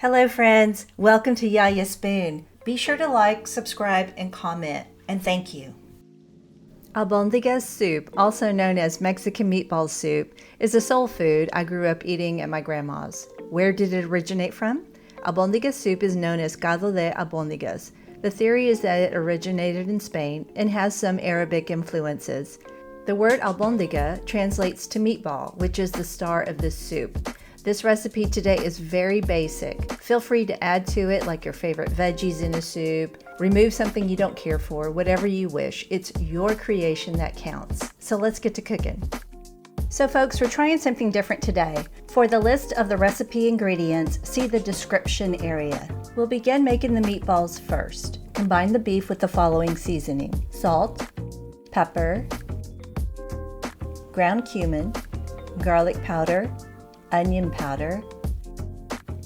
Hello friends, welcome to Yayasspoon. Be sure to like, subscribe, and comment, and thank you. Albondigas soup, also known as Mexican meatball soup, is a soul food I grew up eating at my grandma's. Where did it originate from? Albondigas soup is known as caldo de albondigas. The theory is that it originated in Spain and has some Arabic influences. The word albondiga translates to meatball, which is the star of this soup. This recipe today is very basic. Feel free to add to it like your favorite veggies in a soup. Remove something you don't care for, whatever you wish. It's your creation that counts. So let's get to cooking. So folks, we're trying something different today. For the list of the recipe ingredients, see the description area. We'll begin making the meatballs first. Combine the beef with the following seasoning: salt, pepper, ground cumin, garlic powder, onion powder,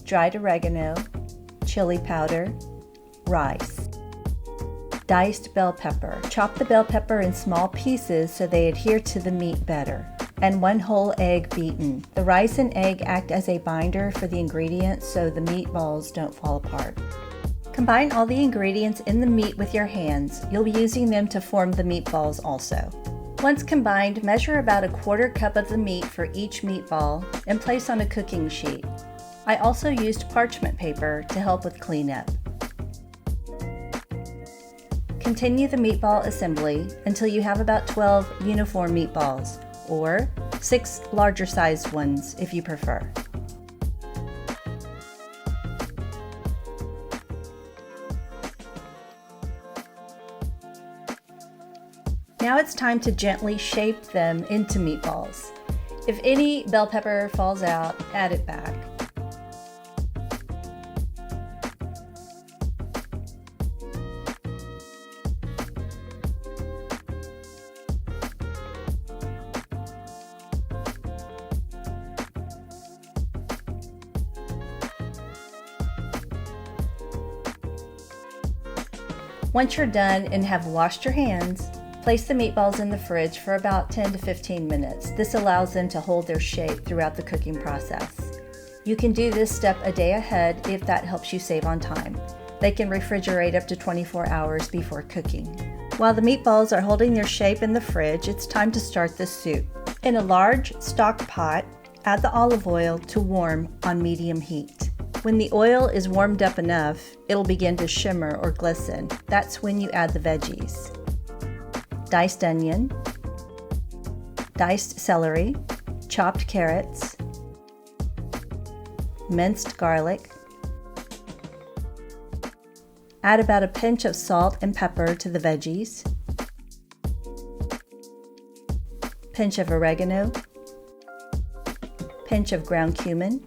dried oregano, chili powder, rice. Diced bell pepper. Chop the bell pepper in small pieces so they adhere to the meat better. And 1 whole egg beaten. The rice and egg act as a binder for the ingredients so the meatballs don't fall apart. Combine all the ingredients in the meat with your hands. You'll be using them to form the meatballs also. Once combined, measure about 1/4 cup of the meat for each meatball and place on a cooking sheet. I also used parchment paper to help with cleanup. Continue the meatball assembly until you have about 12 uniform meatballs, or 6 larger sized ones if you prefer. Now it's time to gently shape them into meatballs. If any bell pepper falls out, add it back. Once you're done and have washed your hands, place the meatballs in the fridge for about 10 to 15 minutes. This allows them to hold their shape throughout the cooking process. You can do this step a day ahead if that helps you save on time. They can refrigerate up to 24 hours before cooking. While the meatballs are holding their shape in the fridge, it's time to start the soup. In a large stock pot, add the olive oil to warm on medium heat. When the oil is warmed up enough, it'll begin to shimmer or glisten. That's when you add the veggies. Diced onion, diced celery, chopped carrots, minced garlic. Add about a pinch of salt and pepper to the veggies, pinch of oregano, pinch of ground cumin.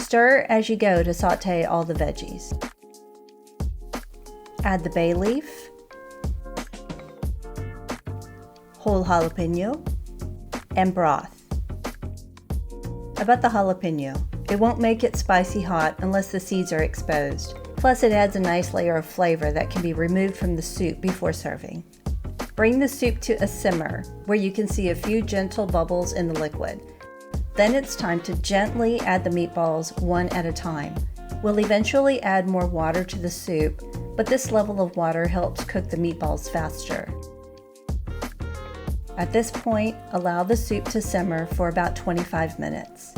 Stir as you go to saute all the veggies. Add the bay leaf, whole jalapeno, and broth. About the jalapeno, it won't make it spicy hot unless the seeds are exposed. Plus it adds a nice layer of flavor that can be removed from the soup before serving. Bring the soup to a simmer where you can see a few gentle bubbles in the liquid. Then it's time to gently add the meatballs one at a time. We'll eventually add more water to the soup, but this level of water helps cook the meatballs faster. At this point, allow the soup to simmer for about 25 minutes.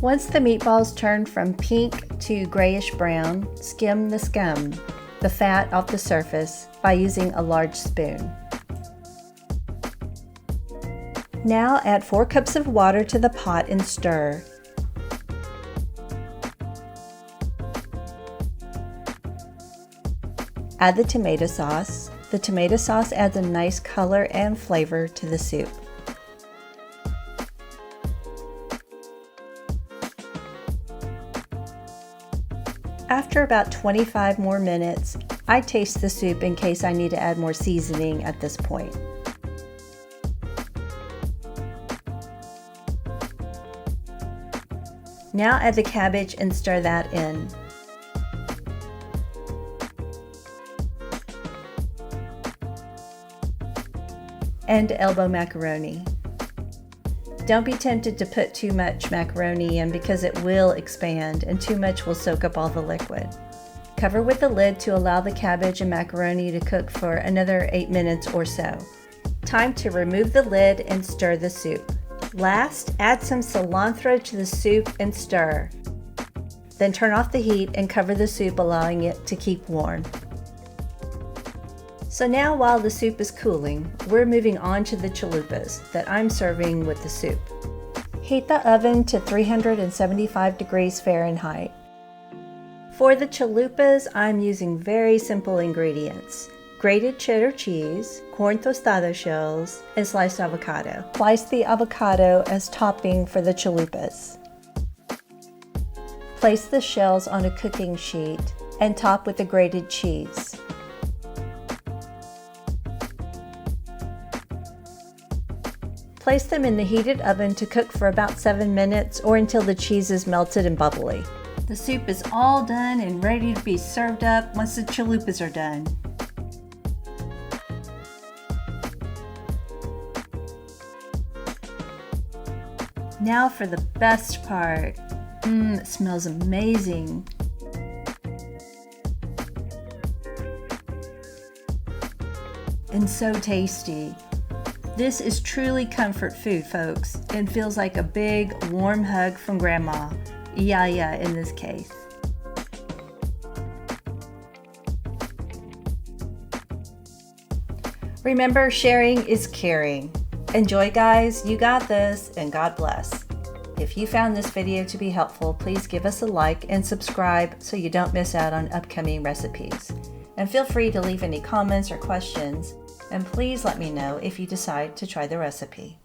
Once the meatballs turn from pink to grayish brown, skim the scum, the fat off the surface, by using a large spoon. Now add 4 cups of water to the pot and stir. Add the tomato sauce. The tomato sauce adds a nice color and flavor to the soup. After about 25 more minutes, I taste the soup in case I need to add more seasoning at this point. Now add the cabbage and stir that in. And elbow macaroni. Don't be tempted to put too much macaroni in because it will expand and too much will soak up all the liquid. Cover with the lid to allow the cabbage and macaroni to cook for another 8 minutes or so. Time to remove the lid and stir the soup. Last, add some cilantro to the soup and stir. Then turn off the heat and cover the soup, allowing it to keep warm. So now while the soup is cooling, we're moving on to the chalupas that I'm serving with the soup. Heat the oven to 375 degrees Fahrenheit. For the chalupas, I'm using very simple ingredients: grated cheddar cheese, corn tostado shells, and sliced avocado. Slice the avocado as topping for the chalupas. Place the shells on a cooking sheet and top with the grated cheese. Place them in the heated oven to cook for about 7 minutes or until the cheese is melted and bubbly. The soup is all done and ready to be served up once the chalupas are done. Now for the best part. It smells amazing. And so tasty. This is truly comfort food, folks, and feels like a big, warm hug from Grandma, Yaya in this case. Remember, sharing is caring. Enjoy, guys. You got this, and God bless. If you found this video to be helpful, please give us a like and subscribe so you don't miss out on upcoming recipes. And feel free to leave any comments or questions. And please let me know if you decide to try the recipe.